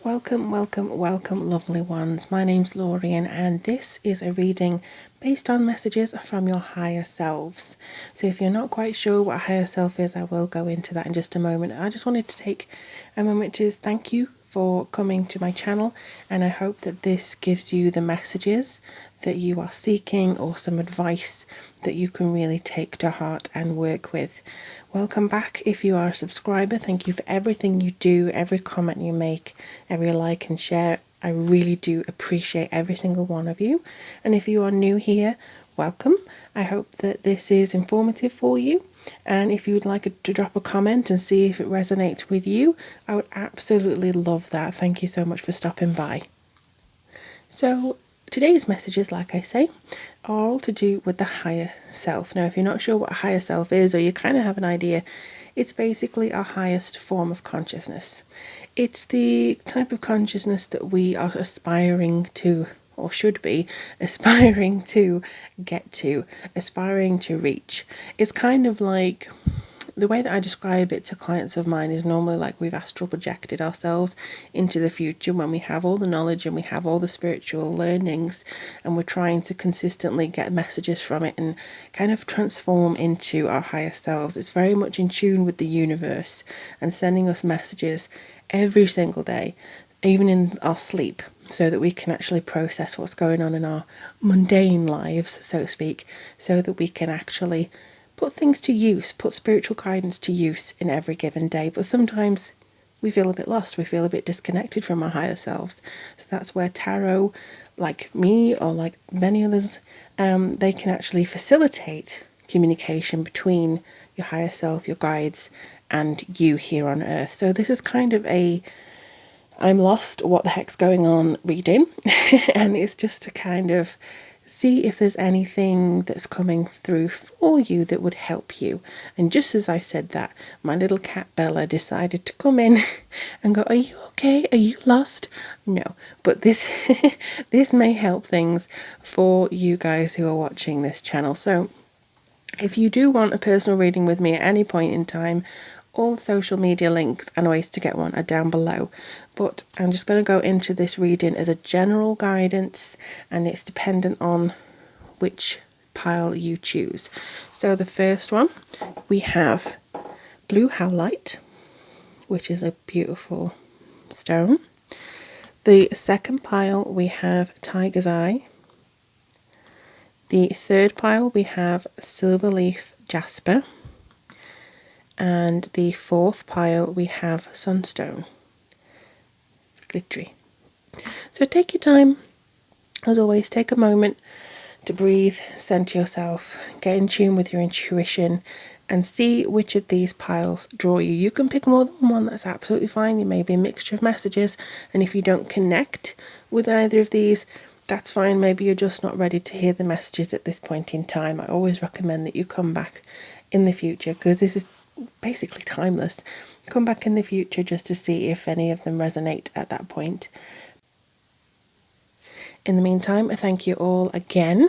Welcome, welcome, welcome, lovely ones. My name's Lorien, and this is a reading based on messages from your higher selves. So if you're not quite sure what a higher self is, I will go into that in just a moment. I just wanted to take a moment to thank you for coming to my channel, and I hope that this gives you the messages that you are seeking or some advice that you can really take to heart and work with. Welcome back if you are a subscriber. Thank you for everything you do, every comment you make, every like and share. I really do appreciate every single one of you. And if you are new here, welcome. I hope that this is informative for you. And if you would like to drop a comment and see if it resonates with you, I would absolutely love that. Thank you so much for stopping by. So today's messages, like I say, are all to do with the higher self. Now, if you're not sure what a higher self is, or you kind of have an idea, it's basically our highest form of consciousness. It's the type of consciousness that we are aspiring to, or should be aspiring to get to, aspiring to reach. It's kind of like, the way that I describe it to clients of mine is normally like we've astral projected ourselves into the future when we have all the knowledge and we have all the spiritual learnings, and we're trying to consistently get messages from it and kind of transform into our higher selves. It's very much in tune with the universe and sending us messages every single day, even in our sleep, so that we can actually process what's going on in our mundane lives, so to speak, so that we can actually put things to use, put spiritual guidance to use in every given day. But sometimes we feel a bit lost, we feel a bit disconnected from our higher selves. So that's where tarot, like me or like many others, they can actually facilitate communication between your higher self, your guides, and you here on earth. So this is kind of a I'm lost, what the heck's going on reading. And it's just to kind of see if there's anything that's coming through for you that would help you. And just as I said that, my little cat Bella decided to come in and go, "Are you okay? Are you lost?" No, but this this may help things for you guys who are watching this channel. So if you do want a personal reading with me at any point in time, all social media links and ways to get one are down below. But I'm just going to go into this reading as a general guidance, and it's dependent on which pile you choose. So the first one, we have blue howlite, which is a beautiful stone. The second pile, we have tiger's eye. The third pile, we have silver leaf jasper. And the fourth pile, we have sunstone, glittery. So take your time, as always, take a moment to breathe, center yourself, get in tune with your intuition, and see which of these piles draw you. You can pick more than one, that's absolutely fine. It may be a mixture of messages, and if you don't connect with either of these, that's fine. Maybe you're just not ready to hear the messages at this point in time. I always recommend that you come back in the future, because this is basically timeless. Come back in the future just to see if any of them resonate at that point. In the meantime, I thank you all again,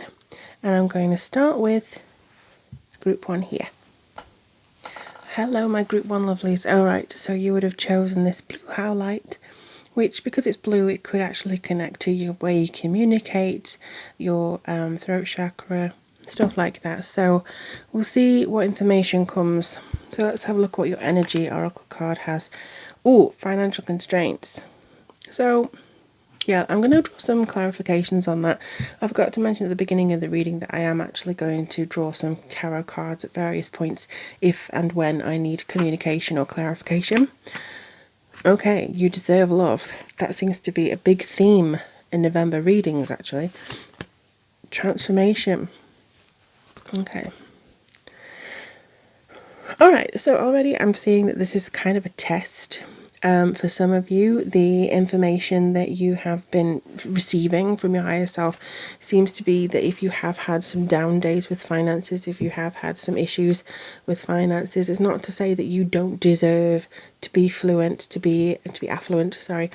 and I'm going to start with group 1 here. Hello my group 1 lovelies. Alright, so you would have chosen this blue howlite, which, because it's blue, it could actually connect to your way you communicate, your throat chakra, stuff like that. So we'll see what information comes. So let's have a look what your energy oracle card has. Oh, financial constraints. So yeah, I'm going to draw some clarifications on that. I forgot to mention at the beginning of the reading that I am actually going to draw some tarot cards at various points if and when I need communication or clarification. Okay, you deserve love. That seems to be a big theme in November readings, actually. Transformation. Okay. Alright, so already I'm seeing that this is kind of a test for some of you. The information that you have been receiving from your higher self seems to be that if you have had some down days with finances, if you have had some issues with finances, it's not to say that you don't deserve to be fluent, to be affluent, sorry,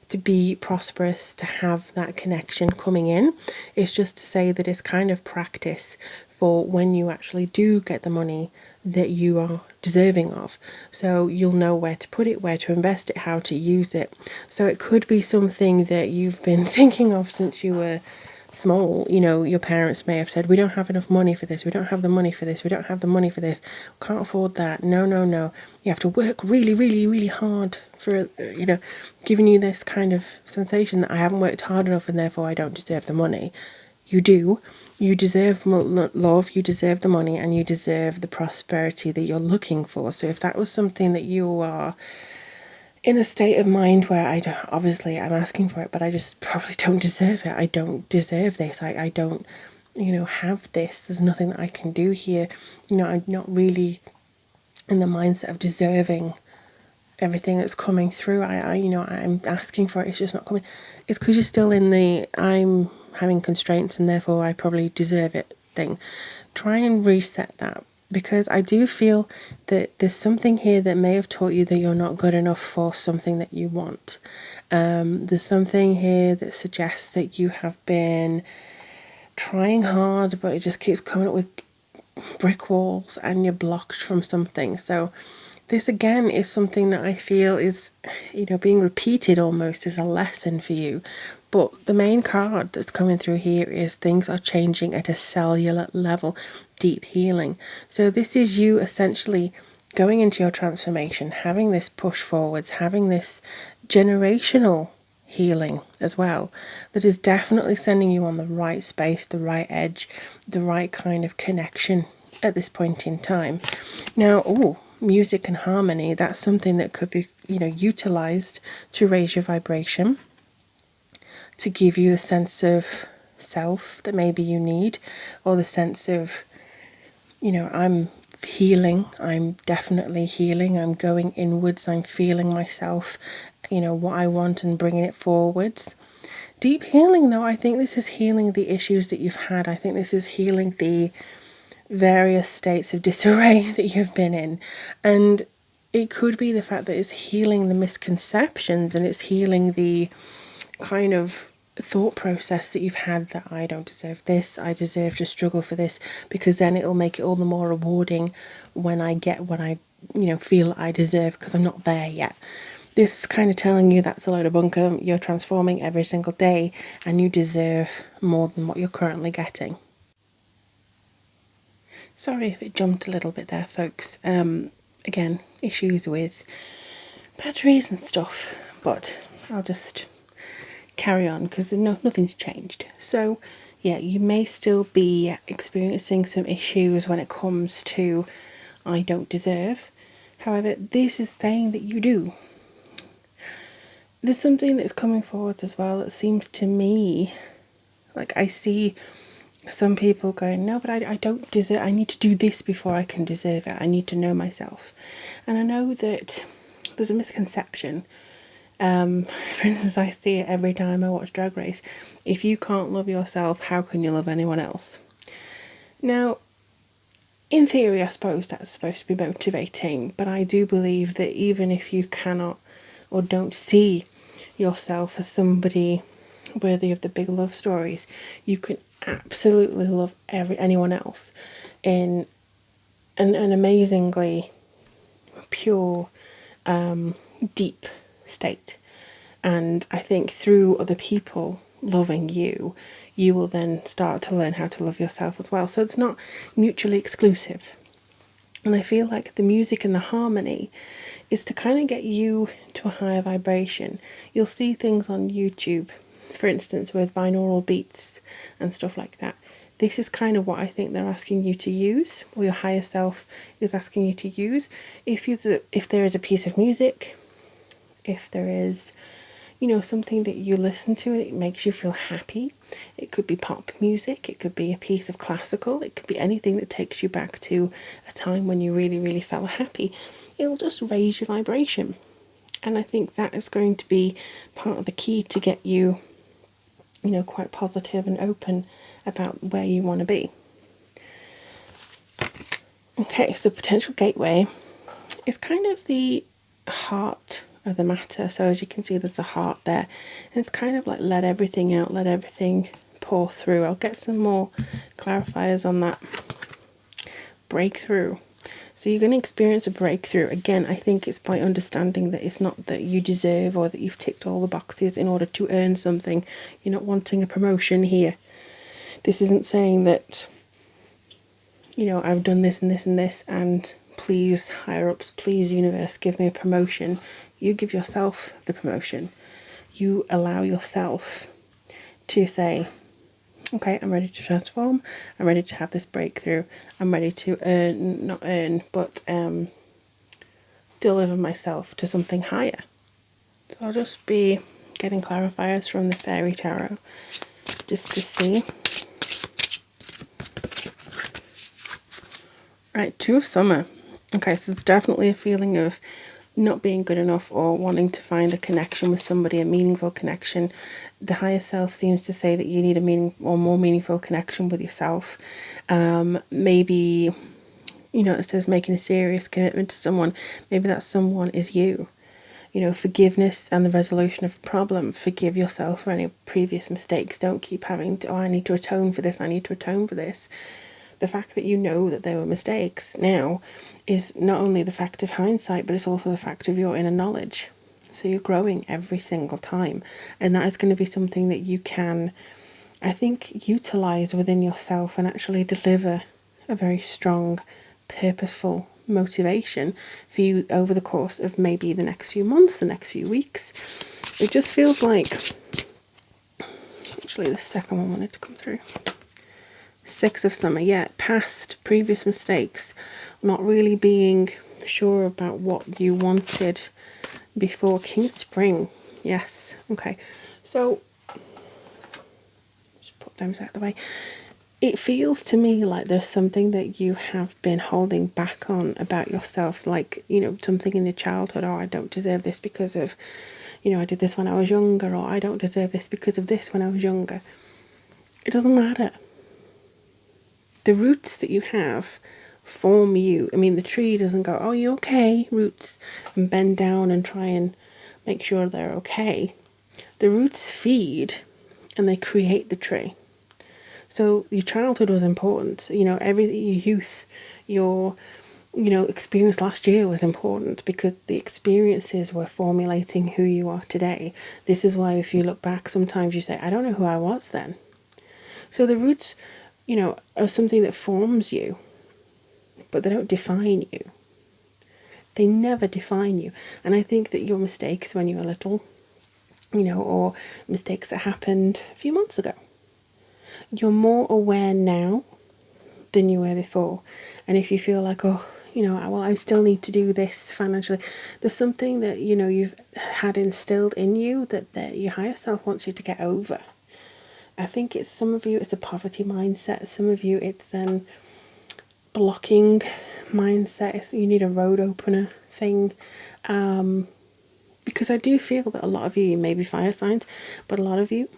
to be prosperous, to have that connection coming in. It's just to say that it's kind of practice for when you actually do get the money that you are deserving of. So you'll know where to put it, where to invest it, how to use it. So it could be something that you've been thinking of since you were small. You know, your parents may have said, we don't have enough money for this, we don't have the money for this, we don't have the money for this, can't afford that, no, no, no, you have to work really, really, really hard for, you know, giving you this kind of sensation that I haven't worked hard enough and therefore I don't deserve the money. You do. You deserve love, you deserve the money, and you deserve the prosperity that you're looking for. So if that was something that you are in a state of mind where I don't, obviously I'm asking for it, but I just probably don't deserve it. I don't deserve this. I don't, you know, have this. There's nothing that I can do here. You know, I'm not really in the mindset of deserving everything that's coming through. You know, I'm asking for it. It's just not coming. It's because you're still in the I'm having constraints and therefore I probably deserve it thing. Try and reset that, because I do feel that there's something here that may have taught you that you're not good enough for something that you want. There's something here that suggests that you have been trying hard, but it just keeps coming up with brick walls and you're blocked from something. So this again is something that I feel is, you know, being repeated almost as a lesson for you. But the main card that's coming through here is things are changing at a cellular level, deep healing. So this is you essentially going into your transformation, having this push forwards, having this generational healing as well, that is definitely sending you on the right space, the right edge, the right kind of connection at this point in time. Now, music and harmony, that's something that could be, you know, utilized to raise your vibration, to give you the sense of self that maybe you need, or the sense of, you know, I'm healing, I'm definitely healing, I'm going inwards, I'm feeling myself, you know, what I want and bringing it forwards. Deep healing, though, I think this is healing the issues that you've had. I think this is healing the various states of disarray that you've been in. And it could be the fact that it's healing the misconceptions and it's healing the kind of thought process that you've had that I don't deserve this, I deserve to struggle for this, because then it'll make it all the more rewarding when I get what I, you know, feel I deserve, because I'm not there yet. This is kind of telling you that's a load of bunker. You're transforming every single day and you deserve more than what you're currently getting. Sorry if it jumped a little bit there, folks. Again, issues with batteries and stuff, but I'll just carry on because nothing's changed. So yeah, you may still be experiencing some issues when it comes to I don't deserve. However, this is saying that you do. There's something that's coming forward as well that seems to me like I see some people going, no, but I don't deserve, I need to do this before I can deserve it. I need to know myself. And I know that there's a misconception. For instance, I see it every time I watch Drag Race. If you can't love yourself, how can you love anyone else? Now, in theory, I suppose that's supposed to be motivating, but I do believe that even if you cannot or don't see yourself as somebody worthy of the big love stories, you can absolutely love anyone else in an amazingly pure, deep state. And I think through other people loving you, you will then start to learn how to love yourself as well. So it's not mutually exclusive. And I feel like the music and the harmony is to kind of get you to a higher vibration. You'll see things on YouTube, for instance, with binaural beats and stuff like that. This is kind of what I think they're asking you to use, or your higher self is asking you to use. If there is a piece of music, if there is, you know, something that you listen to and it makes you feel happy. It could be pop music, it could be a piece of classical, it could be anything that takes you back to a time when you really, really felt happy. It'll just raise your vibration. And I think that is going to be part of the key to get you, you know, quite positive and open about where you want to be. Okay, so potential gateway is kind of the heart of the matter. So as you can see, there's a heart there, and it's kind of like let everything out, let everything pour through. I'll get some more clarifiers on that. Breakthrough. So you're going to experience a breakthrough. Again, I think it's by understanding that it's not that you deserve or that you've ticked all the boxes in order to earn something. You're not wanting a promotion here. This isn't saying that, I've done this and this and this, and please, higher ups, please, universe, give me a promotion. You give yourself the promotion. You allow yourself to say, okay, I'm ready to transform. I'm ready to have this breakthrough. I'm ready to deliver myself to something higher. So I'll just be getting clarifiers from the Fairy Tarot just to see. Right, Two of Summer. Okay, so it's definitely a feeling of not being good enough or wanting to find a connection with somebody, a meaningful connection. The higher self seems to say that you need a more meaningful connection with yourself. Maybe, it says making a serious commitment to someone. Maybe that someone is you. Forgiveness and the resolution of a problem. Forgive yourself for any previous mistakes. Don't keep having to, I need to atone for this, I need to atone for this. The fact that you know that there were mistakes now is not only the fact of hindsight, but it's also the fact of your inner knowledge. So you're growing every single time. And that is going to be something that you can, I think, utilize within yourself and actually deliver a very strong, purposeful motivation for you over the course of maybe the next few months, the next few weeks. It just feels like, actually the second one wanted to come through. Six of Summer, yeah, past previous mistakes, not really being sure about what you wanted before. King Spring, yes, okay, so just put those out of the way. It feels to me like there's something that you have been holding back on about yourself, like, something in your childhood. Oh, I don't deserve this because of, I did this when I was younger, or I don't deserve this because of this when I was younger. It doesn't matter. The roots that you have form you. I mean, the tree doesn't go, oh, you okay, roots, and bend down and try and make sure they're okay. The roots feed and they create the tree. So your childhood was important. Your youth, your, experience last year was important because the experiences were formulating who you are today. This is why if you look back, sometimes you say, I don't know who I was then. So the roots, are something that forms you, but they don't define you. They never define you. And I think that your mistakes when you were little, or mistakes that happened a few months ago, you're more aware now than you were before. And if you feel like, oh, I still need to do this financially, there's something that, you've had instilled in you that your higher self wants you to get over. I think some of you, it's a poverty mindset. Some of you, it's an blocking mindset. You need a road opener thing. Because I do feel that a lot of you may be fire signs, but a lot of you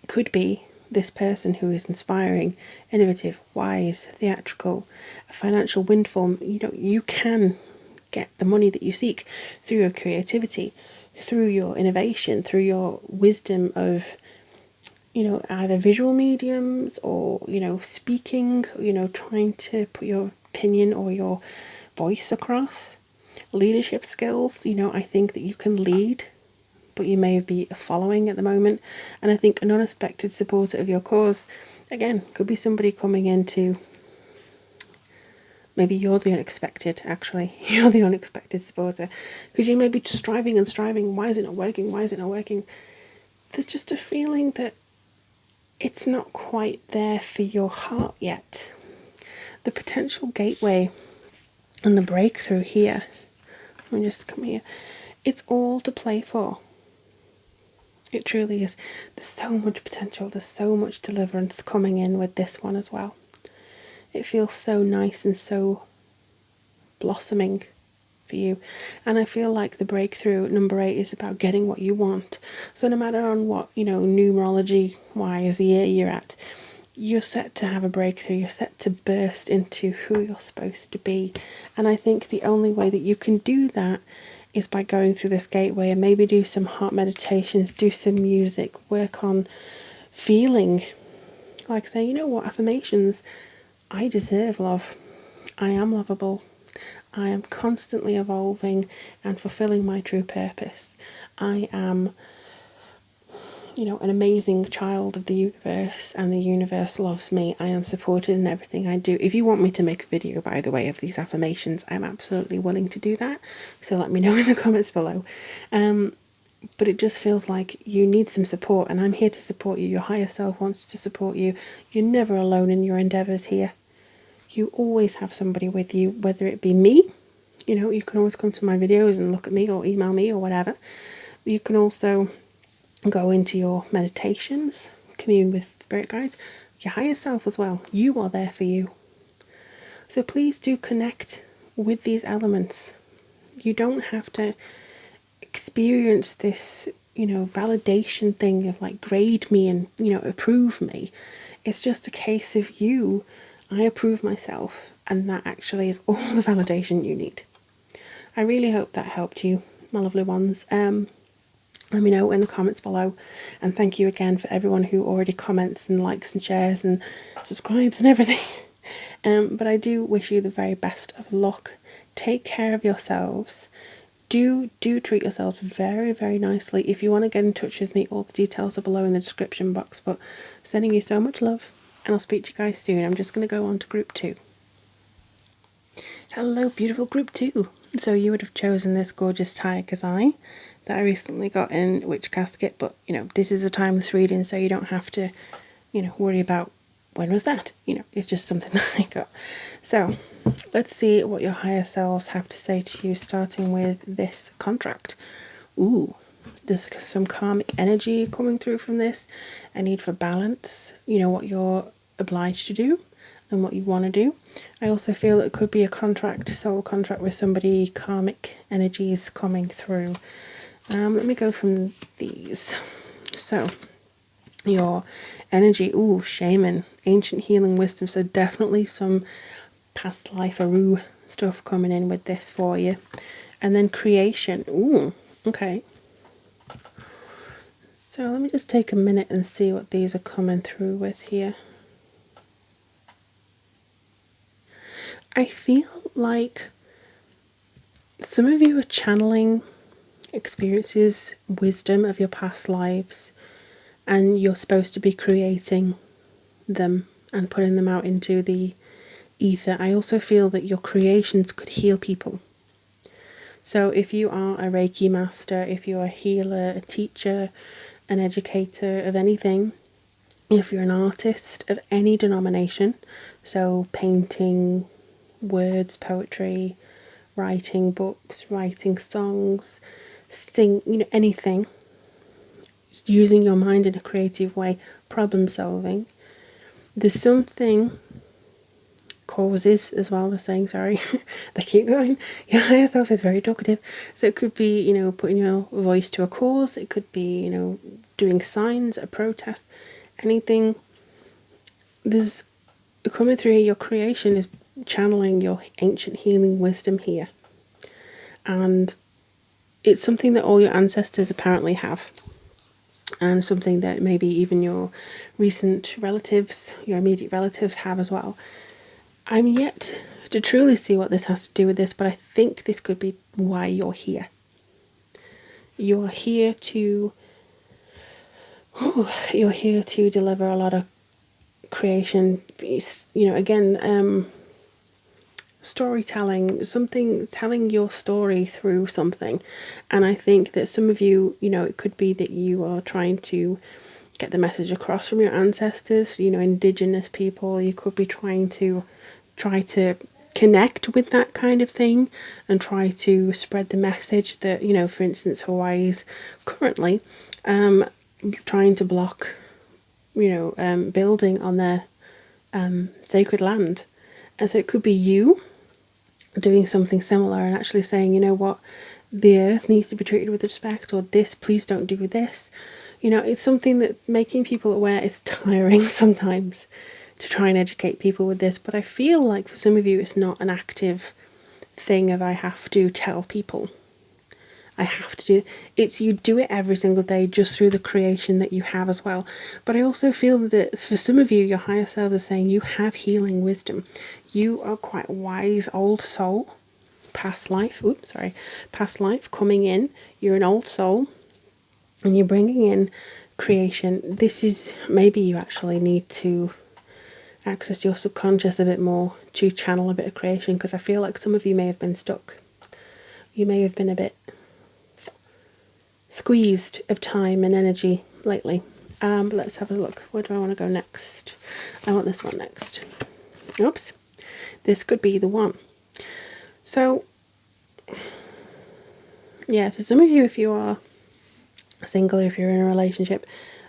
could be this person who is inspiring, innovative, wise, theatrical, a financial windfall. You can get the money that you seek through your creativity, through your innovation, through your wisdom of, either visual mediums or, speaking, trying to put your opinion or your voice across. Leadership skills, I think that you can lead, but you may be following at the moment. And I think an unexpected supporter of your cause, again, could be somebody coming into, maybe you're the unexpected, actually. You're the unexpected supporter. Because you may be striving and striving. Why is it not working? Why is it not working? There's just a feeling that it's not quite there for your heart yet. The potential gateway and the breakthrough here, let me just come here, it's all to play for. It truly is. There's so much potential, there's so much deliverance coming in with this one as well. It feels so nice and so blossoming for you. And I feel like the breakthrough number 8 is about getting what you want. So no matter on what, numerology wise year you're at, you're set to have a breakthrough. You're set to burst into who you're supposed to be. And I think the only way that you can do that is by going through this gateway and maybe do some heart meditations, do some music, work on feeling like, say, affirmations. I deserve love. I am lovable. I am constantly evolving and fulfilling my true purpose. I am, an amazing child of the universe, and the universe loves me. I am supported in everything I do. If you want me to make a video, by the way, of these affirmations, I'm absolutely willing to do that. So let me know in the comments below. But it just feels like you need some support, and I'm here to support you. Your higher self wants to support you. You're never alone in your endeavours here. You always have somebody with you, whether it be me. You can always come to my videos and look at me or email me or whatever. You can also go into your meditations, commune with spirit guides, your higher self as well. You are there for you. So please do connect with these elements. You don't have to experience this, validation thing of like grade me and, approve me. It's just a case of I approve myself, and that actually is all the validation you need. I really hope that helped you, my lovely ones. Let me know in the comments below, and thank you again for everyone who already comments and likes and shares and subscribes and everything. But I do wish you the very best of luck. Take care of yourselves. Do treat yourselves very, very nicely. If you want to get in touch with me, all the details are below in the description box. But sending you so much love, and I'll speak to you guys soon. I'm just going to go on to group 2. Hello, beautiful group 2. So you would have chosen this gorgeous tiger's eye that I recently got in Witch Casket, but this is a timeless reading, so you don't have to worry about when was that. It's just something that I got. So let's see what your higher selves have to say to you, starting with this contract. Ooh, there's some karmic energy coming through from this. A need for balance, what you're obliged to do and what you want to do. I also feel it could be a contract, soul contract with somebody, karmic energies coming through. Let me go from these. So your energy, ooh, shaman, ancient healing wisdom. So definitely some past life stuff coming in with this for you. And then creation. Ooh, okay. So let me just take a minute and see what these are coming through with here. I feel like some of you are channeling experiences, wisdom of your past lives, and you're supposed to be creating them and putting them out into the ether. I also feel that your creations could heal people. So if you are a Reiki master, if you're a healer, a teacher, an educator of anything, if you're an artist of any denomination, so painting, words, poetry, writing books, writing songs, anything, using your mind in a creative way, problem solving. There's something, causes as well, they're saying, sorry, they keep going. Your higher self is very talkative, so it could be, putting your voice to a cause, it could be, doing signs, a protest, anything. There's coming through here, your creation is channeling your ancient healing wisdom here, and it's something that all your ancestors apparently have, and something that maybe even your recent relatives, your immediate relatives have as well. I'm yet to truly see what this has to do with this, but I think this could be why you're here. You're here to deliver a lot of creation, again, storytelling, something, telling your story through something. And I think that some of you, it could be that you are trying to get the message across from your ancestors, indigenous people. You could be trying to connect with that kind of thing and try to spread the message that, for instance, Hawaii's currently trying to block, building on their sacred land. And so it could be you doing something similar and actually saying, what, the earth needs to be treated with respect, or this, please don't do this. It's something that making people aware is tiring sometimes to try and educate people with this, but I feel like for some of you it's not an active thing of I have to tell people. I have to do it's, you do it every single day just through the creation that you have as well. But I also feel that for some of you, your higher self is saying you have healing wisdom. You are quite a wise old soul, past life. Past life coming in. You're an old soul, and you're bringing in creation. This is, maybe you actually need to access your subconscious a bit more to channel a bit of creation, because I feel like some of you may have been stuck. You may have been a bit squeezed of time and energy lately. But let's have a look. Where do I want to go next? I want this one next. Oops. This could be the one. So, yeah, for some of you, if you are single, if you're in a relationship,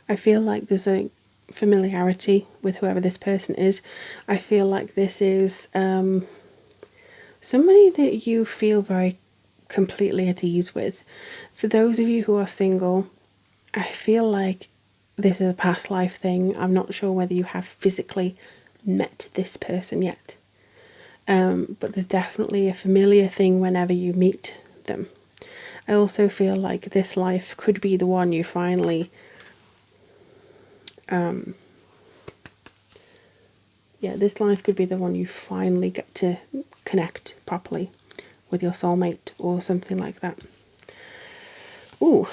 I feel like there's a familiarity with whoever this person is. I feel like this is somebody that you feel very completely at ease with. For those of you who are single, I feel like this is a past life thing. I'm not sure whether you have physically met this person yet. But there's definitely a familiar thing whenever you meet them. I also feel like this life could be the one you finally this life could be the one you finally get to connect properly with your soulmate or something like that. Ooh.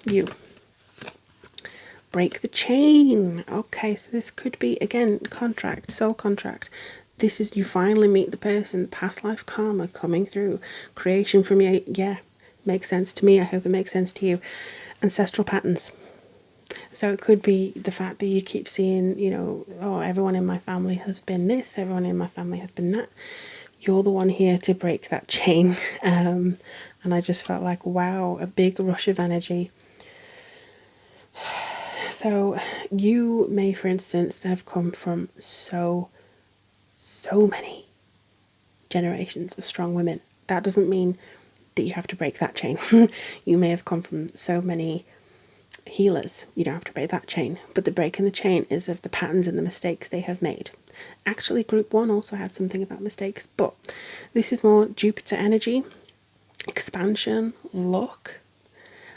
You. Break the chain. Okay, so this could be, again, contract, soul contract. This is, you finally meet the person, past life karma coming through. Creation from you, yeah, makes sense to me. I hope it makes sense to you. Ancestral patterns. So it could be the fact that you keep seeing, you know, oh, everyone in my family has been this, everyone in my family has been that. You're the one here to break that chain. And I just felt like, wow, a big rush of energy. So you may, for instance, have come from so many generations of strong women. That doesn't mean that you have to break that chain. You may have come from so many healers. You don't have to break that chain. But the breaking the chain is of the patterns and the mistakes they have made. Actually, group 1 also had something about mistakes, but this is more Jupiter energy, expansion, luck,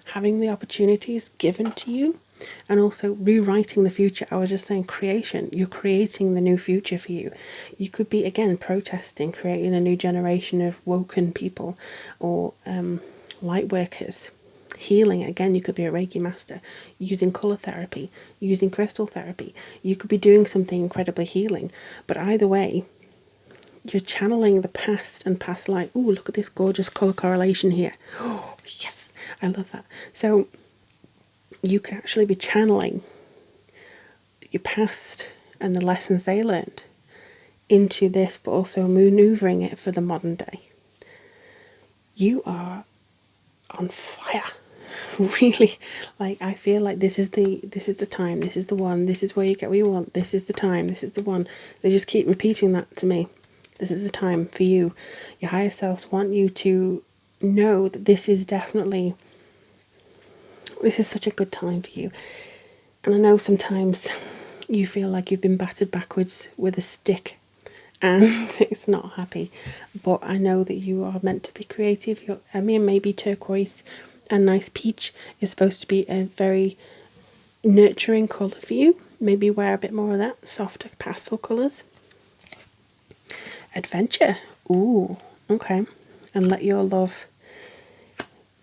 having the opportunities given to you, and also rewriting the future. I was just saying creation. You're creating the new future for you. You could be, again, protesting, creating a new generation of woken people, or light workers. Healing, again, you could be a Reiki master, using colour therapy, using crystal therapy. You could be doing something incredibly healing. But either way, you're channeling the past and past life. Ooh, look at this gorgeous colour correlation here. Oh, yes, I love that. So you can actually be channeling your past and the lessons they learned into this, but also maneuvering it for the modern day. You are on fire. Really, like, I feel like this is the time, this is the one, this is where you get what you want, this is the time, this is the one. They just keep repeating that to me. This is the time for you. Your higher selves want you to know that this is definitely, this is such a good time for you. And I know sometimes you feel like you've been battered backwards with a stick and it's not happy, but I know that you are meant to be creative. Maybe turquoise and nice peach is supposed to be a very nurturing colour for you. Maybe wear a bit more of that, softer pastel colours. Adventure. Ooh, okay. And let your love,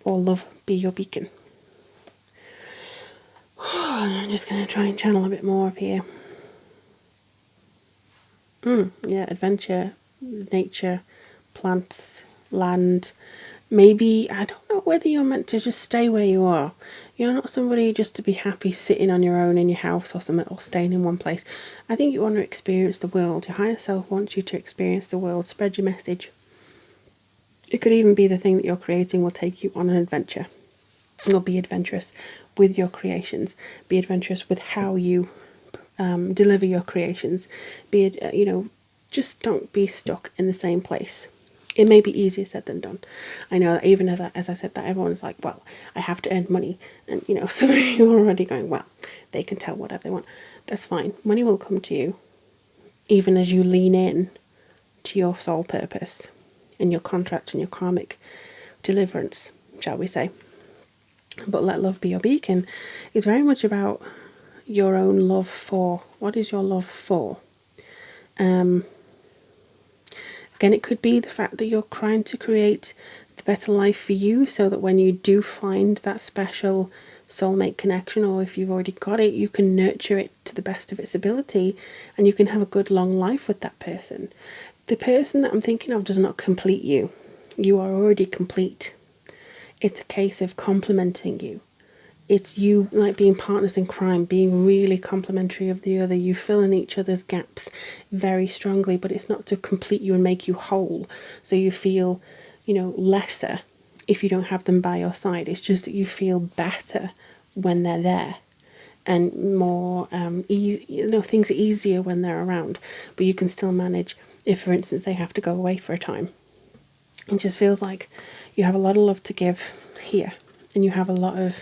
or love, be your beacon. I'm just going to try and channel a bit more up here. Yeah, adventure, nature, plants, land. Maybe, I don't know whether you're meant to just stay where you are. You're not somebody just to be happy sitting on your own in your house or something, or staying in one place. I think you want to experience the world. Your higher self wants you to experience the world. Spread your message. It could even be the thing that you're creating will take you on an adventure. Or be adventurous with your creations. Be adventurous with how you deliver your creations. Be it, just don't be stuck in the same place. It may be easier said than done. I know that even as I said that, everyone's like, well, I have to earn money. And, some of you are already going, well, they can tell whatever they want. That's fine. Money will come to you, even as you lean in to your soul purpose and your contract and your karmic deliverance, shall we say. But let love be your beacon is very much about your own love for. What is your love for? Again, it could be the fact that you're trying to create the better life for you, so that when you do find that special soulmate connection, or if you've already got it, you can nurture it to the best of its ability and you can have a good long life with that person. The person that I'm thinking of does not complete you. You are already complete. It's a case of complementing you. It's you, like being partners in crime, being really complementary of the other. You fill in each other's gaps very strongly, but it's not to complete you and make you whole, so you feel, lesser if you don't have them by your side. It's just that you feel better when they're there, and more easy. Things are easier when they're around, but you can still manage if, for instance, they have to go away for a time. It just feels like you have a lot of love to give here, and you have a lot of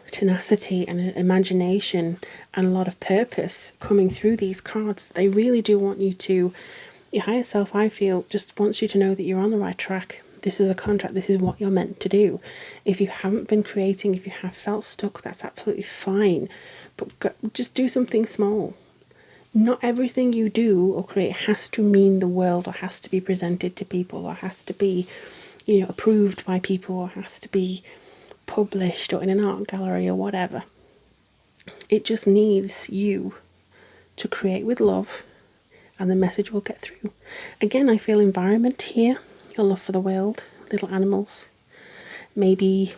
tenacity and imagination and a lot of purpose coming through these cards. They really do want you to, your higher self, I feel, just wants you to know that you're on the right track. This is a contract. This is what you're meant to do. If you haven't been creating, if you have felt stuck, that's absolutely fine. But just do something small. Not everything you do or create has to mean the world, or has to be presented to people, or has to be, approved by people, or has to be published or in an art gallery or whatever. It just needs you to create with love, and the message will get through. Again, I feel environment here, your love for the world, little animals. Maybe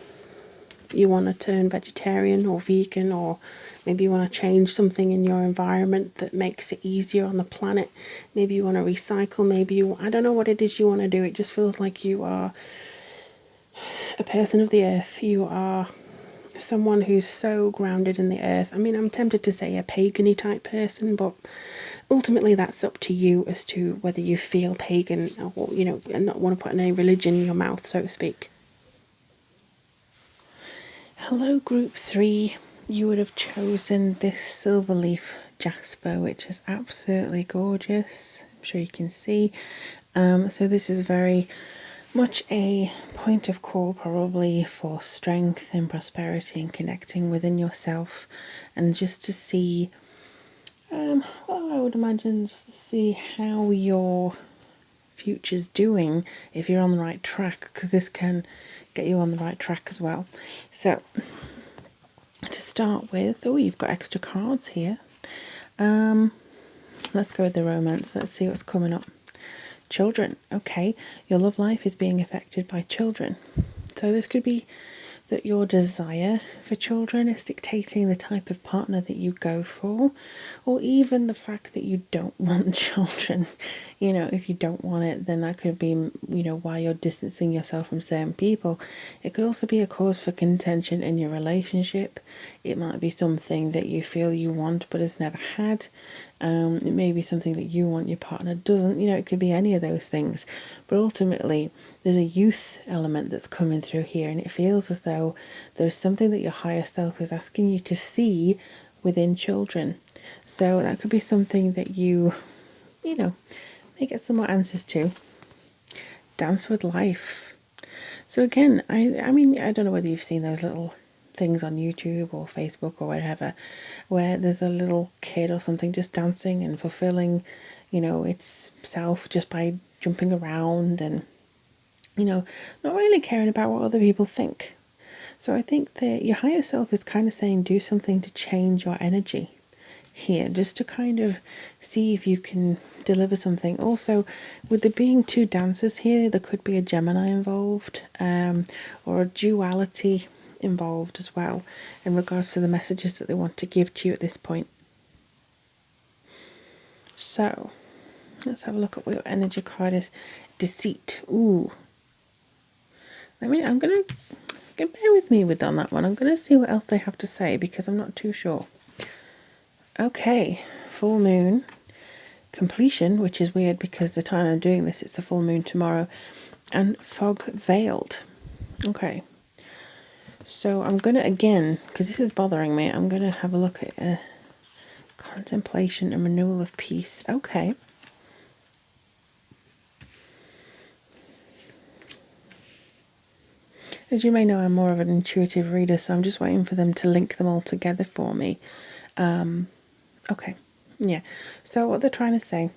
you want to turn vegetarian or vegan, or maybe you want to change something in your environment that makes it easier on the planet. Maybe you want to recycle. I don't know what it is you want to do. It just feels like you are a person of the earth. You are someone who's so grounded in the earth. I mean, I'm tempted to say a pagan-y type person, but ultimately that's up to you as to whether you feel pagan, or, and not want to put any religion in your mouth, so to speak. Hello, group 3. You would have chosen this silver leaf jasper, which is absolutely gorgeous. I'm sure you can see. So this is very much a point of call, probably for strength and prosperity and connecting within yourself, and just to see, I would imagine, just to see how your future's doing, if you're on the right track, because this can get you on the right track as well. So to start with, you've got extra cards here. Let's go with the romance. Let's see what's coming up. Children. Okay, your love life is being affected by children. So this could be that your desire for children is dictating the type of partner that you go for, or even the fact that you don't want children. If you don't want it, then that could be, why you're distancing yourself from certain people. It could also be a cause for contention in your relationship. It might be something that you feel you want but has never had. It may be something that you want, your partner doesn't. It could be any of those things. But ultimately, there's a youth element that's coming through here, and it feels as though there's something that your higher self is asking you to see within children. So that could be something that you may get some more answers to. Dance with life. So again, I mean, I don't know whether you've seen those little things on YouTube or Facebook or whatever, where there's a little kid or something just dancing and fulfilling, its self just by jumping around and, not really caring about what other people think. So I think that your higher self is kind of saying, do something to change your energy here, just to kind of see if you can deliver something. Also, with there being 2 dancers here, there could be a Gemini involved, or a duality involved as well, in regards to the messages that they want to give to you at this point. So let's have a look at what your energy card is. Deceit. Ooh. I'm gonna bear with me on that one. I'm gonna see what else they have to say, because I'm not too sure. Okay, full moon, completion, which is weird because the time I'm doing this, it's a full moon tomorrow, and fog veiled. Okay, so I'm gonna, again, because this is bothering me, I'm gonna have a look at contemplation and renewal of peace. Okay. As you may know, I'm more of an intuitive reader, so I'm just waiting for them to link them all together for me. Okay, yeah. So what they're trying to say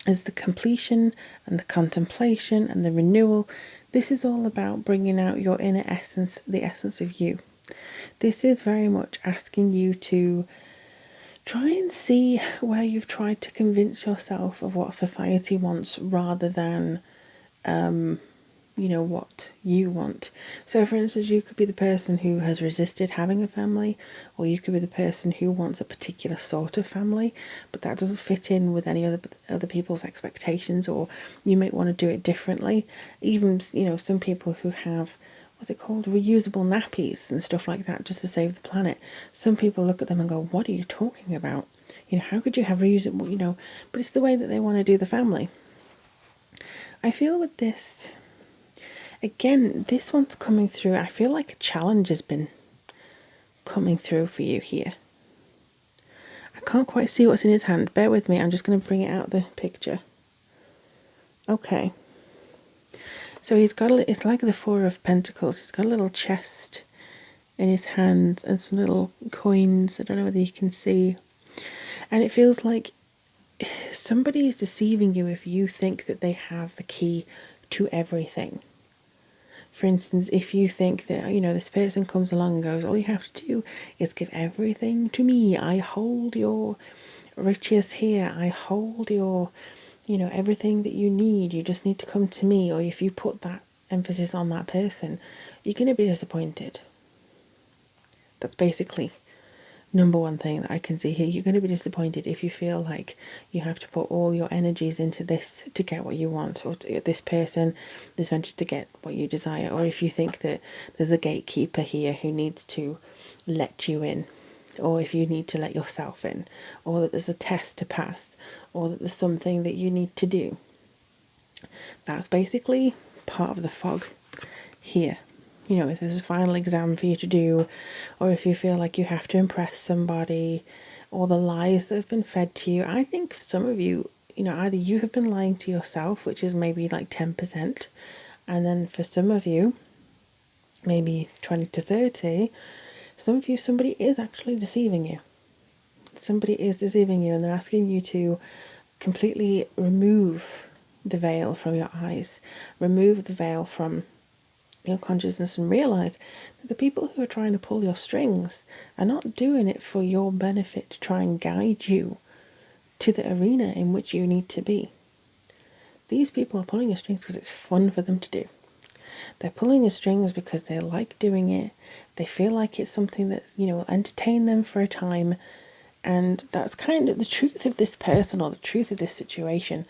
is the completion and the contemplation and the renewal. This is all about bringing out your inner essence, the essence of you. This is very much asking you to try and see where you've tried to convince yourself of what society wants rather than what you want. So for instance, you could be the person who has resisted having a family, or you could be the person who wants a particular sort of family, but that doesn't fit in with any other people's expectations, or you might want to do it differently. Even some people who have, what's it called, reusable nappies and stuff like that, just to save the planet. Some people look at them and go, what are you talking about? How could you have reusable, but it's the way that they want to do the family. I feel with this, again, this one's coming through. I feel like a challenge has been coming through for you here. I can't quite see what's in his hand. Bear with me. I'm just going to bring it out of the picture. Okay. So he's got it's like the Four of Pentacles. He's got a little chest in his hands and some little coins. I don't know whether you can see. And it feels like somebody is deceiving you if you think that they have the key to everything. For instance, if you think that, this person comes along and goes, all you have to do is give everything to me. I hold your riches here. I hold your, everything that you need. You just need to come to me. Or if you put that emphasis on that person, you're going to be disappointed. That's basically number one thing that I can see here. You're going to be disappointed if you feel like you have to put all your energies into this to get what you want, or to this person, this venture to get what you desire, or if you think that there's a gatekeeper here who needs to let you in, or if you need to let yourself in, or that there's a test to pass, or that there's something that you need to do. That's basically part of the fog here. If there's a final exam for you to do, or if you feel like you have to impress somebody, or the lies that have been fed to you. I think for some of you, either you have been lying to yourself, which is maybe like 10%, and then for some of you, maybe 20 to 30, some of you, somebody is actually deceiving you. Somebody is deceiving you, and they're asking you to completely remove the veil from your eyes, remove the veil from your consciousness, and realize that the people who are trying to pull your strings are not doing it for your benefit to try and guide you to the arena in which you need to be. These people are pulling your strings because it's fun for them to do. They're pulling your strings because they like doing it. They feel like it's something that, will entertain them for a time. And that's kind of the truth of this person, or the truth of this situation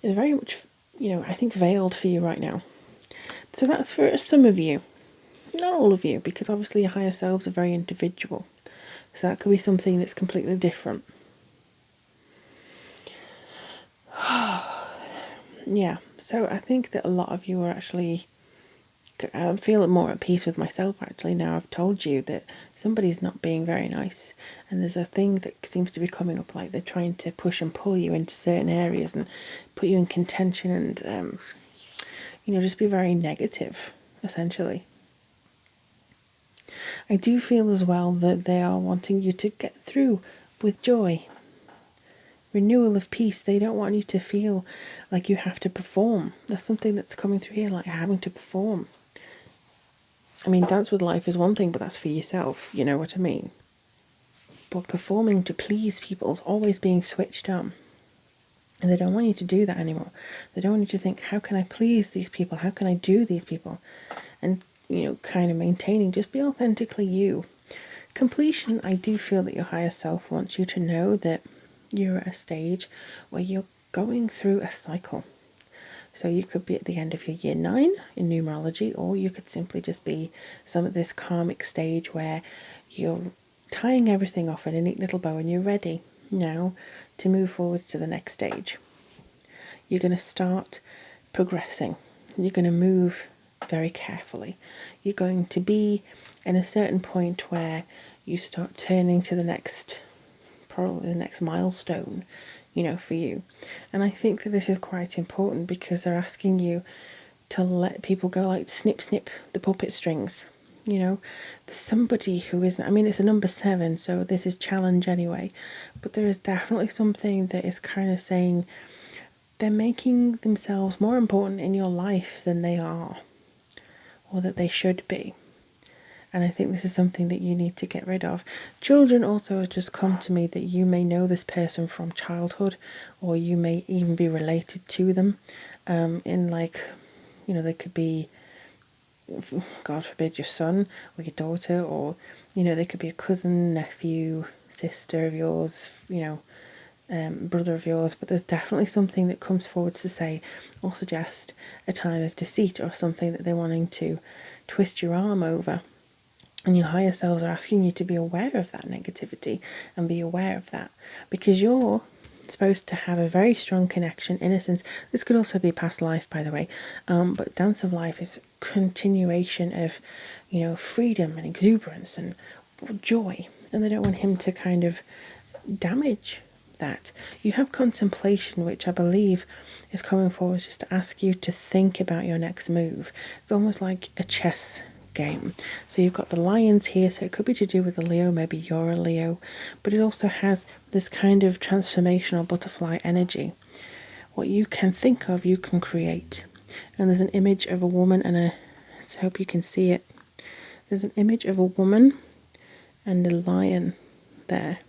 is very much, I think veiled for you right now. So that's for some of you, not all of you, because obviously your higher selves are very individual. So that could be something that's completely different. Yeah, so I think that a lot of you are actually, I feel more at peace with myself actually now I've told you that somebody's not being very nice, and there's a thing that seems to be coming up, like they're trying to push and pull you into certain areas and put you in contention and just be very negative, essentially. I do feel as well that they are wanting you to get through with joy. Renewal of peace. They don't want you to feel like you have to perform. There's something that's coming through here, like having to perform. I mean, dance with life is one thing, but that's for yourself, you know what I mean? But performing to please people is always being switched on. And they don't want you to do that anymore. They don't want you to think, how can I please these people? How can I do these people? And, kind of maintaining, just be authentically you. Completion, I do feel that your higher self wants you to know that you're at a stage where you're going through a cycle. So you could be at the end of your year 9 in numerology, or you could simply just be some of this karmic stage where you're tying everything off in a neat little bow and you're ready now to move forwards to the next stage. You're going to start progressing. You're going to move very carefully. You're going to be in a certain point where you start turning to the next, probably the next milestone, for you. And I think that this is quite important because they're asking you to let people go, like snip, snip the puppet strings. There's somebody who isn't, I mean, it's a number 7, so this is challenge anyway, but there is definitely something that is kind of saying, they're making themselves more important in your life than they are, or that they should be. And I think this is something that you need to get rid of. Children also have just come to me that you may know this person from childhood, or you may even be related to them. In like, they could be, God forbid, your son or your daughter, or, they could be a cousin, nephew, sister of yours, brother of yours. But there's definitely something that comes forward to say or suggest a time of deceit or something that they're wanting to twist your arm over. And your higher selves are asking you to be aware of that negativity and be aware of that, because you're supposed to have a very strong connection, innocence. This could also be past life, by the way, but Dance of Life is continuation of, freedom and exuberance and joy, and they don't want him to kind of damage that. You have contemplation, which I believe is coming forward just to ask you to think about your next move. It's almost like a chess game. So you've got the lions here, so it could be to do with a Leo, maybe you're a Leo, but it also has this kind of transformational butterfly energy. What you can think of, you can create. And there's an image of a woman and I hope you can see it. There's an image of a woman and a lion there.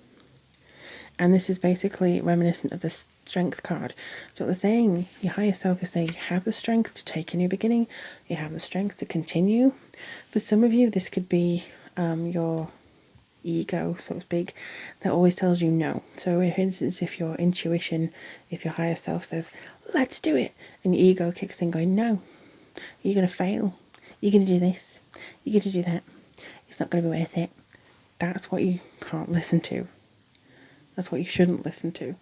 And this is basically reminiscent of the strength card. So what they're saying, your higher self is saying you have the strength to take a new beginning. You have the strength to continue. For some of you, this could be your ego, so to speak, that always tells you no. So for instance, if your intuition, if your higher self says, let's do it, and your ego kicks in going, no, you're going to fail. You're going to do this. You're going to do that. It's not going to be worth it. That's what you can't listen to. That's what you shouldn't listen to.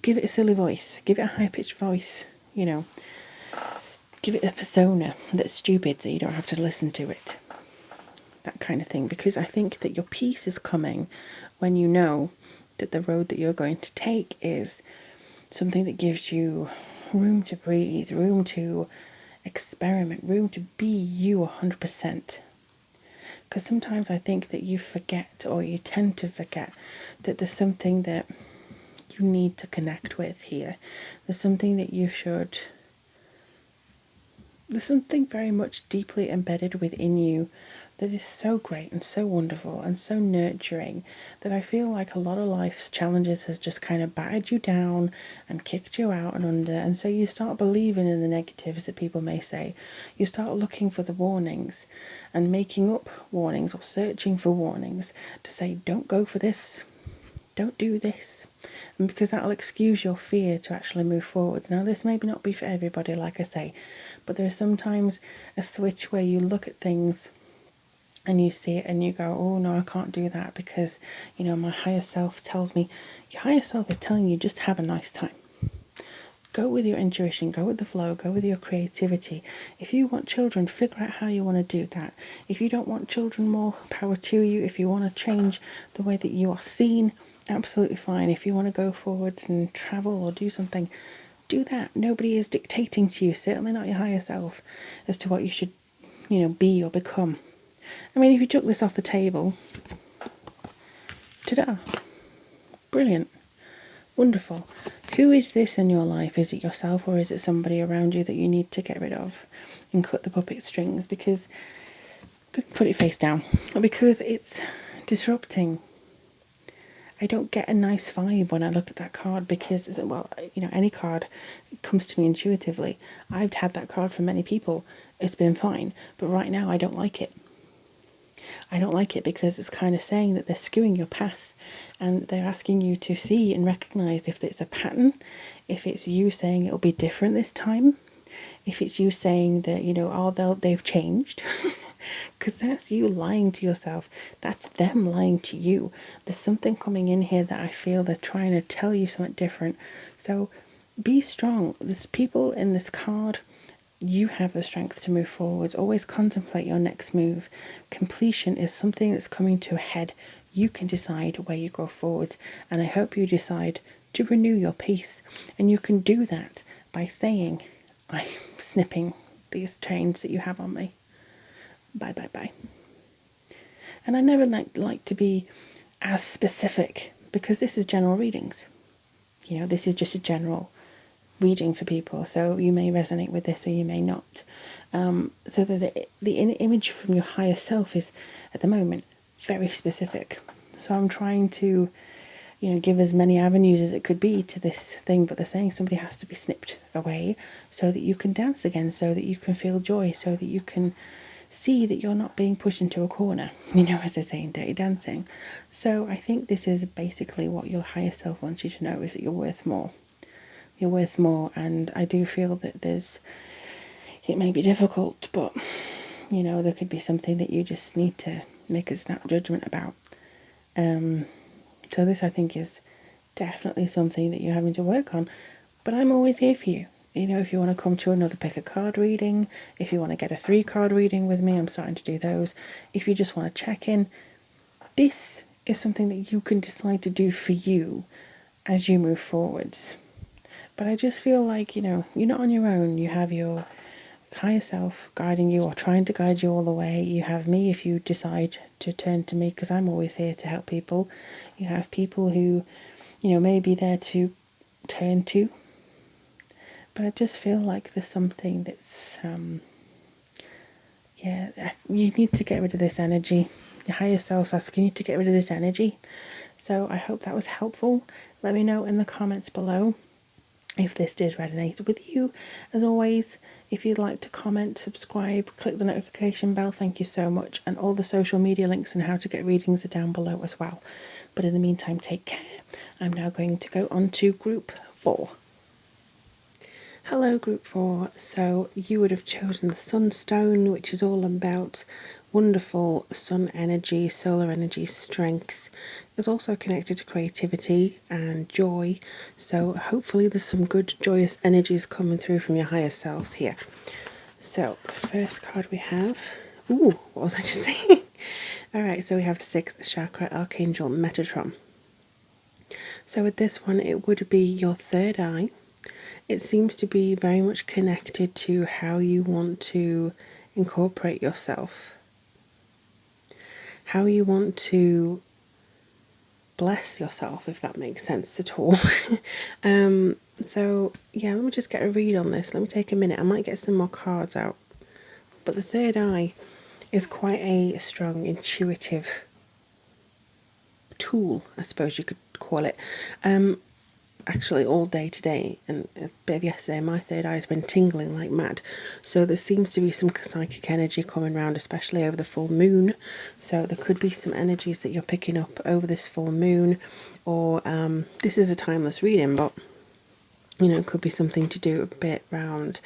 Give it a silly voice. Give it a high-pitched voice. Give it a persona that's stupid that you don't have to listen to it. That kind of thing. Because I think that your peace is coming when you know that the road that you're going to take is something that gives you room to breathe, room to experiment, room to be you 100%. Because sometimes I think that you forget, or you tend to forget, that there's something that you need to connect with here. There's something that there's something very much deeply embedded within you that is so great and so wonderful and so nurturing that I feel like a lot of life's challenges has just kind of battered you down and kicked you out and under, and so you start believing in the negatives that people may say. You start looking for the warnings and making up warnings or searching for warnings to say, don't go for this, don't do this, and because that'll excuse your fear to actually move forward. Now this may not be for everybody, like I say, but there's sometimes a switch where you look at things and you see it and you go, oh no, I can't do that because, my higher self tells me. Your higher self is telling you just have a nice time. Go with your intuition, go with the flow, go with your creativity. If you want children, figure out how you want to do that. If you don't want children, more power to you. If you want to change the way that you are seen, absolutely fine. If you want to go forward and travel or do something, do that. Nobody is dictating to you, certainly not your higher self, as to what you should, be or become. I mean, if you took this off the table, ta-da, brilliant, wonderful. Who is this in your life? Is it yourself or is it somebody around you that you need to get rid of and cut the puppet strings? Because, put it face down, because it's disrupting. I don't get a nice vibe when I look at that card because, well, any card comes to me intuitively. I've had that card for many people. It's been fine. But right now I don't like it. I don't like it because it's kind of saying that they're skewing your path and they're asking you to see and recognize if it's a pattern, if it's you saying it'll be different this time, if it's you saying that, they've changed. Because that's you lying to yourself. That's them lying to you. There's something coming in here that I feel they're trying to tell you something different. So be strong. There's people in this card. You have the strength to move forwards. Always contemplate your next move. Completion is something that's coming to a head. You can decide where you go forwards. And I hope you decide to renew your peace. And you can do that by saying, I'm snipping these chains that you have on me. Bye, bye, bye. And I never like to be as specific because this is general readings. This is just a general reading for people, so you may resonate with this or you may not. So that the image from your higher self is, at the moment, very specific. So I'm trying to, give as many avenues as it could be to this thing, but they're saying somebody has to be snipped away so that you can dance again, so that you can feel joy, so that you can see that you're not being pushed into a corner, as they say in Dirty Dancing. So I think this is basically what your higher self wants you to know, is that you're worth more. You're worth more, and I do feel that it may be difficult, but, there could be something that you just need to make a snap judgment about. So this, I think, is definitely something that you're having to work on, but I'm always here for you. If you want to come to another pick a card reading, if you want to get a 3-card reading with me, I'm starting to do those. If you just want to check in, this is something that you can decide to do for you as you move forwards. But I just feel like, you're not on your own. You have your higher self guiding you, or trying to guide you all the way. You have me if you decide to turn to me, because I'm always here to help people. You have people who, may be there to turn to. But I just feel like there's something that's, you need to get rid of this energy. Your higher self's asking you to get rid of this energy. So I hope that was helpful. Let me know in the comments below if this did resonate with you. As always, if you'd like to comment, subscribe, click the notification bell, thank you so much. And all the social media links and how to get readings are down below as well. But in the meantime, take care. I'm now going to go on to group 4. Hello group 4, so you would have chosen the Sunstone, which is all about wonderful sun energy, solar energy, strength. It's also connected to creativity and joy, so hopefully there's some good joyous energies coming through from your higher selves here. So the first card we have, what was I just saying? Alright, so we have 6th chakra, Archangel Metatron. So with this one, it would be your third eye. It seems to be very much connected to how you want to incorporate yourself, how you want to bless yourself, if that makes sense at all. So yeah, let me just get a read on this. Let me take a minute. I might get some more cards out. But the third eye is quite a strong intuitive tool, I suppose you could call it. Actually, all day today and a bit of yesterday, my third eye has been tingling like mad. So there seems to be some psychic energy coming around, especially over the full moon. So there could be some energies that you're picking up over this full moon, or this is a timeless reading, but it could be something to do a bit around,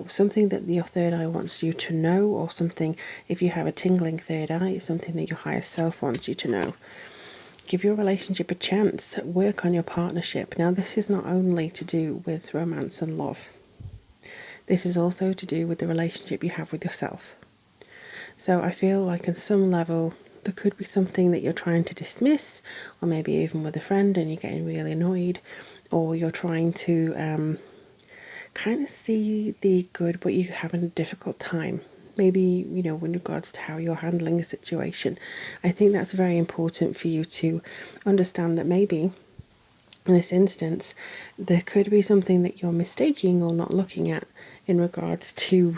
something that your third eye wants you to know, or something, if you have a tingling third eye, something that your higher self wants you to know. Give your relationship a chance. Work on your partnership. Now, this is not only to do with romance and love. This is also to do with the relationship you have with yourself. So I feel like on some level, there could be something that you're trying to dismiss, or maybe even with a friend and you're getting really annoyed, or you're trying to kind of see the good, but you're having a difficult time. Maybe, in regards to how you're handling a situation. I think that's very important for you to understand that maybe in this instance, there could be something that you're mistaking or not looking at in regards to,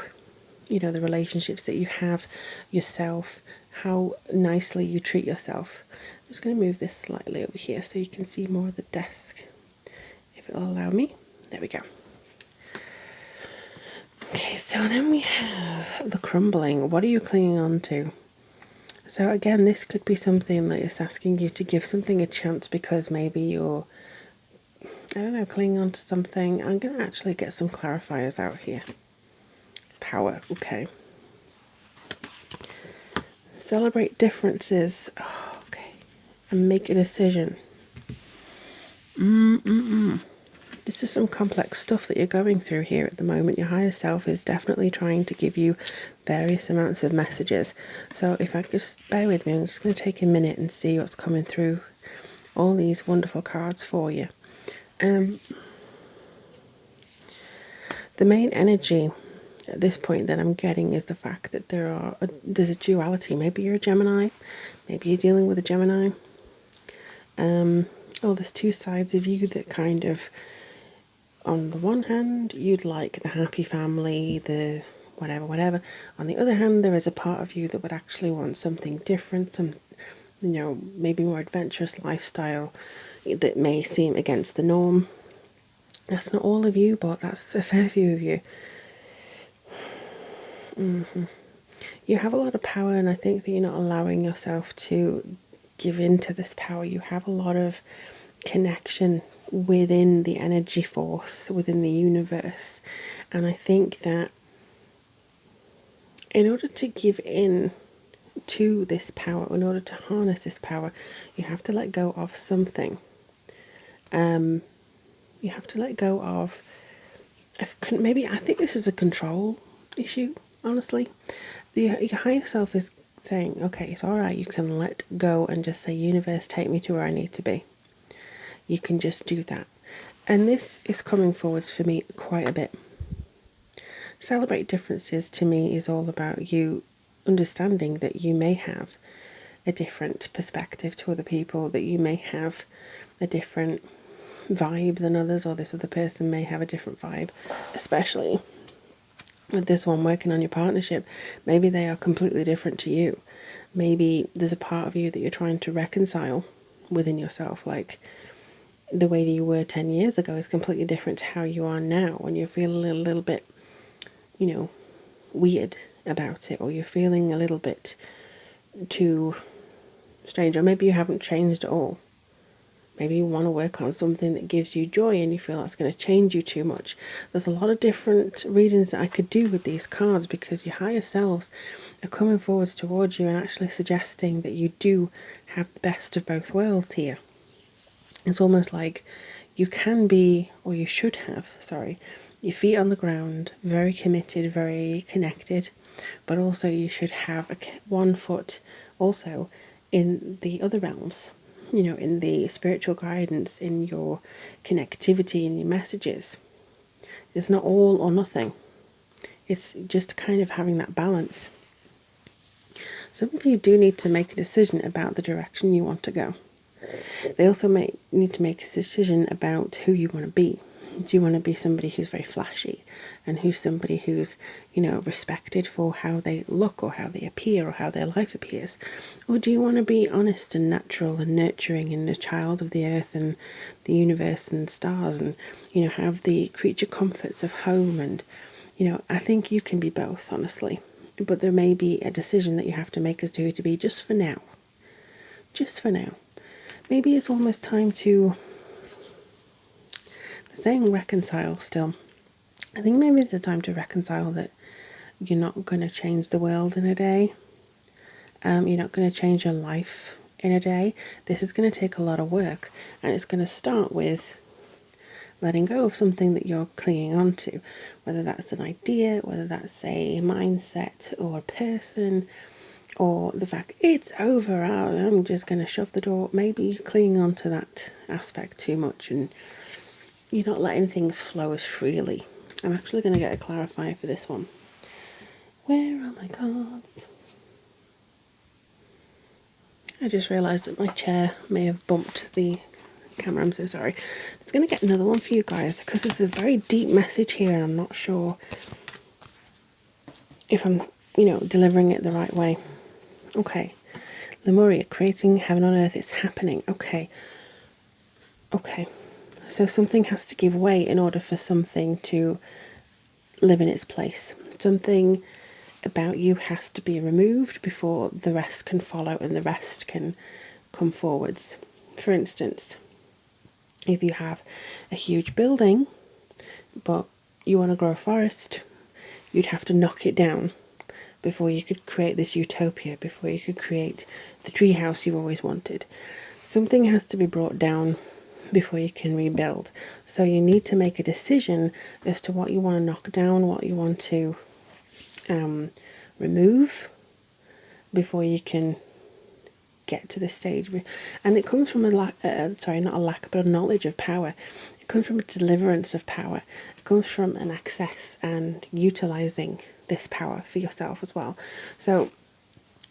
the relationships that you have yourself, how nicely you treat yourself. I'm just going to move this slightly over here so you can see more of the desk, if it'll allow me. There we go. Okay, so then we have the crumbling. What are you clinging on to? So again, this could be something that is asking you to give something a chance, because maybe you're, clinging on to something. I'm going to actually get some clarifiers out here. Power, okay. Celebrate differences. Oh, okay. And make a decision. This is some complex stuff that you're going through here at the moment. Your higher self is definitely trying to give you various amounts of messages. So if I could just bear with me, I'm just going to take a minute and see what's coming through all these wonderful cards for you. The main energy at this point that I'm getting is the fact that there's a duality. Maybe you're a Gemini, maybe you're dealing with a Gemini. There's two sides of you that kind of on the one hand, you'd like the happy family, the whatever, whatever. On the other hand, there is a part of you that would actually want something different, some, maybe more adventurous lifestyle that may seem against the norm. That's not all of you, but that's a fair few of you. You have a lot of power, and I think that you're not allowing yourself to give in to this power. You have a lot of connection within the energy force, within the universe. And I think that in order to give in to this power, in order to harness this power, you have to let go of something. You have to let go of, maybe, I think this is a control issue, honestly. Your higher self is saying, okay, it's all right, you can let go and just say, universe, take me to where I need to be. You can just do that. And this is coming forwards for me quite a bit. Celebrate differences to me is all about you understanding that you may have a different perspective to other people, that you may have a different vibe than others, or this other person may have a different vibe, especially with this one working on your partnership. Maybe they are completely different to you. Maybe there's a part of you that you're trying to reconcile within yourself, like the way that you were 10 years ago is completely different to how you are now, and you feel a little bit, weird about it, or you're feeling a little bit too strange, or maybe you haven't changed at all. Maybe you want to work on something that gives you joy and you feel that's going to change you too much. There's a lot of different readings that I could do with these cards, because your higher selves are coming forwards towards you and actually suggesting that you do have the best of both worlds here. It's almost like you can be, or you should have, your feet on the ground, very committed, very connected, but also you should have one foot also in the other realms, in the spiritual guidance, in your connectivity, in your messages. It's not all or nothing. It's just kind of having that balance. Some of you do need to make a decision about the direction you want to go. They also need to make a decision about who you want to be. Do you want to be somebody who's very flashy, and who's somebody who's, respected for how they look, or how they appear, or how their life appears? Or do you want to be honest and natural and nurturing, and a child of the earth and the universe and stars, and, have the creature comforts of home? And, I think you can be both, honestly. But there may be a decision that you have to make as to who to be, just for now. Just for now. Maybe it's almost time to, saying reconcile still. I think maybe it's the time to reconcile that you're not going to change the world in a day. You're not going to change your life in a day. This is going to take a lot of work, and it's going to start with letting go of something that you're clinging on to, whether that's an idea, whether that's a mindset or a person, or the fact it's over, I'm just going to shut the door. Maybe you're clinging on to that aspect too much, and you're not letting things flow as freely. I'm actually going to get a clarifier for this one. Where are my cards? I just realised that my chair may have bumped the camera. I'm so sorry. I'm just going to get another one for you guys, because it's a very deep message here, and I'm not sure if I'm, delivering it the right way. Okay. Lemuria, creating heaven on earth, it's happening. Okay. So something has to give way in order for something to live in its place. Something about you has to be removed before the rest can follow and the rest can come forwards. For instance, if you have a huge building, but you want to grow a forest, you'd have to knock it down before you could create this utopia, before you could create the treehouse you've always wanted. Something has to be brought down before you can rebuild. So you need to make a decision as to what you want to knock down, what you want to remove, before you can get to this stage. And it comes from not a lack, but a knowledge of power. It comes from a deliverance of power. It comes from an access and utilizing this power for yourself as well. So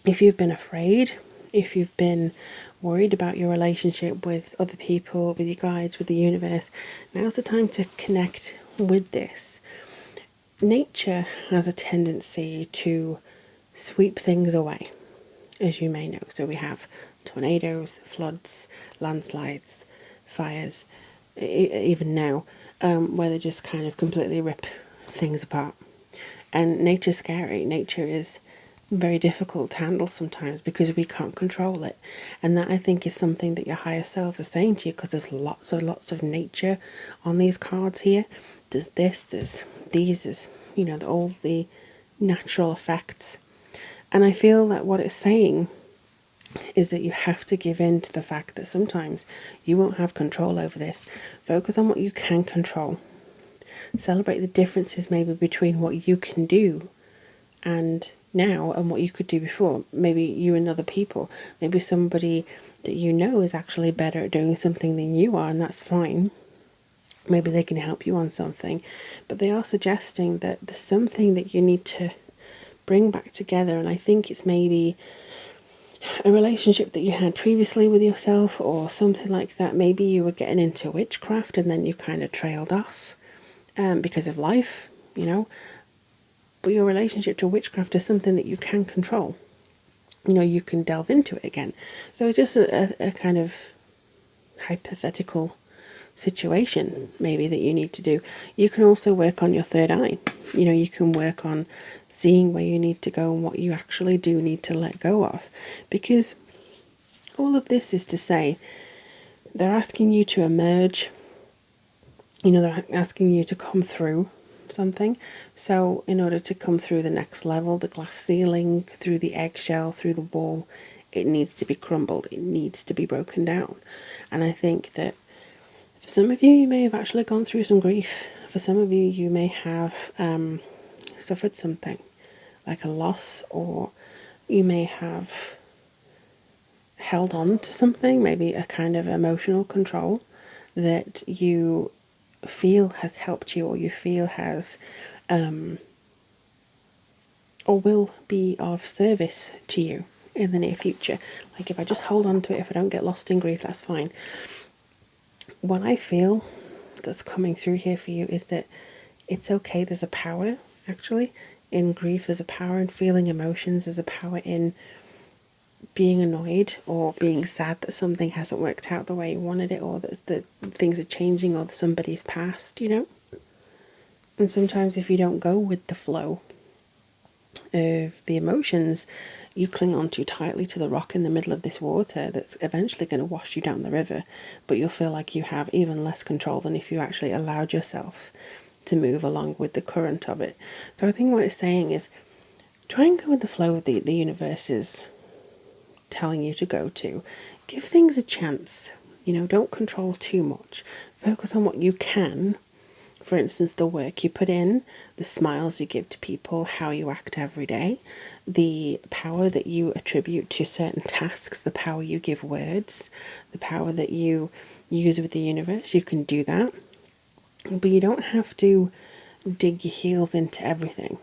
if you've been afraid if you've been worried about your relationship with other people, with your guides, with the universe, now's the time to connect with this. Nature has a tendency to sweep things away, as you may know. So we have tornadoes, floods, landslides, fires, even now, where they just kind of completely rip things apart. And nature's scary. Nature is very difficult to handle sometimes because we can't control it. And that, I think, is something that your higher selves are saying to you, because there's lots of nature on these cards here. There's this, there's these, there's, all the natural effects. And I feel that what it's saying is that you have to give in to the fact that sometimes you won't have control over this. Focus on what you can control. Celebrate the differences maybe between what you can do and now and what you could do before. Maybe you and other people. Maybe somebody that you know is actually better at doing something than you are, and that's fine. Maybe they can help you on something. But they are suggesting that there's something that you need to bring back together, and I think it's maybe a relationship that you had previously with yourself or something like that. Maybe you were getting into witchcraft and then you kind of trailed off because of life, But your relationship to witchcraft is something that you can control. You can delve into it again. So it's just a kind of hypothetical situation maybe that you need to do. You can also work on your third eye. You can work on seeing where you need to go and what you actually do need to let go of, because all of this is to say they're asking you to emerge. They're asking you to come through something. So in order to come through the next level, the glass ceiling, through the eggshell, through the wall, it needs to be crumbled, it needs to be broken down. And I think that for some of you, you may have actually gone through some grief. For some of you, you may have suffered something like a loss, or you may have held on to something, maybe a kind of emotional control that you feel has helped you, or you feel has or will be of service to you in the near future. Like, if I just hold on to it, if I don't get lost in grief, that's fine. What I feel that's coming through here for you is that it's okay. There's a power, actually, in grief. There's a power in feeling emotions. There's a power in being annoyed or being sad that something hasn't worked out the way you wanted it, or that things are changing, or that somebody's passed, And sometimes if you don't go with the flow of the emotions, you cling on too tightly to the rock in the middle of this water that's eventually going to wash you down the river, but you'll feel like you have even less control than if you actually allowed yourself to move along with the current of it. So I think what it's saying is try and go with the flow of the universe is telling you to go to. Give things a chance. Don't control too much. Focus on what you can. For instance, the work you put in, the smiles you give to people, how you act every day, the power that you attribute to certain tasks, the power you give words, the power that you use with the universe. You can do that. But you don't have to dig your heels into everything.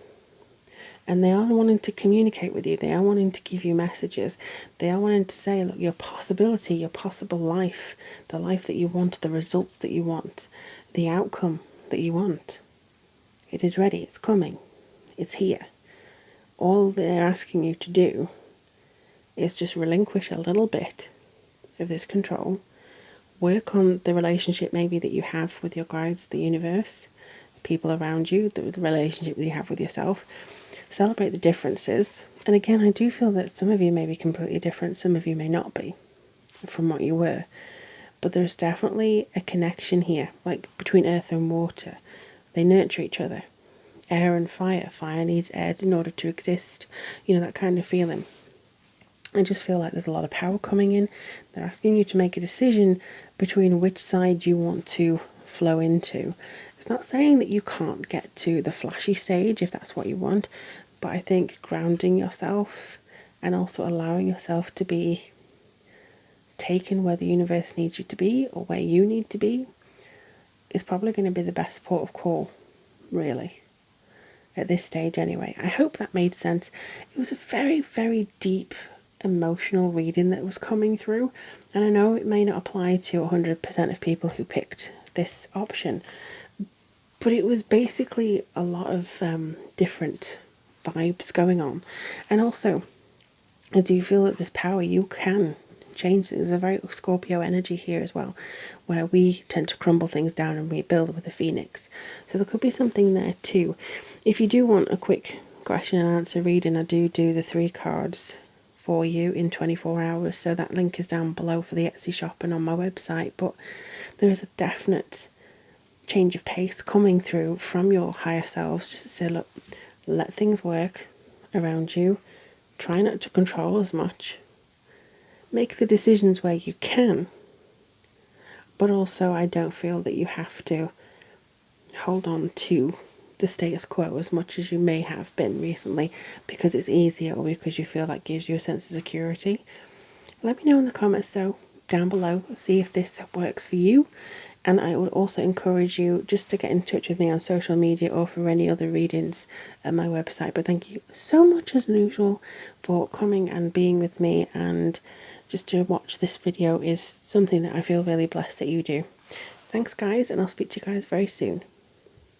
And they are wanting to communicate with you. They are wanting to give you messages. They are wanting to say, look, your possibility, your possible life, the life that you want, the results that you want, the outcome that you want. It is ready. It's coming. It's here. All they're asking you to do is just relinquish a little bit of this control. Work on the relationship maybe that you have with your guides, the universe, people around you, the relationship that you have with yourself. Celebrate the differences. And again, I do feel that some of you may be completely different, some of you may not be from what you were. But there's definitely a connection here, like between earth and water. They nurture each other. Air and fire. Fire needs air in order to exist. That kind of feeling. I just feel like there's a lot of power coming in. They're asking you to make a decision between which side you want to flow into. It's not saying that you can't get to the flashy stage if that's what you want, but I think grounding yourself and also allowing yourself to be taken where the universe needs you to be, or where you need to be, is probably going to be the best port of call, really, at this stage anyway. I hope that made sense. It was a very, very deep emotional reading that was coming through. And I know it may not apply to 100% of people who picked this option, but it was basically a lot of different vibes going on. And also, I do feel that this power, you can change things. There's a very Scorpio energy here as well, where we tend to crumble things down and rebuild with the phoenix. So there could be something there too. If you do want a quick question and answer reading, I do the 3 cards for you in 24 hours. So that link is down below for the Etsy shop and on my website. But there is a definite change of pace coming through from your higher selves, just to say, look, let things work around you. Try not to control as much. Make the decisions where you can. But also, I don't feel that you have to hold on to the status quo as much as you may have been recently because it's easier or because you feel that gives you a sense of security. Let me know in the comments though, down below, see if this works for you. And I would also encourage you just to get in touch with me on social media or for any other readings at my website. But thank you so much as usual for coming and being with me, and just to watch this video is something that I feel really blessed that you do. Thanks guys, and I'll speak to you guys very soon.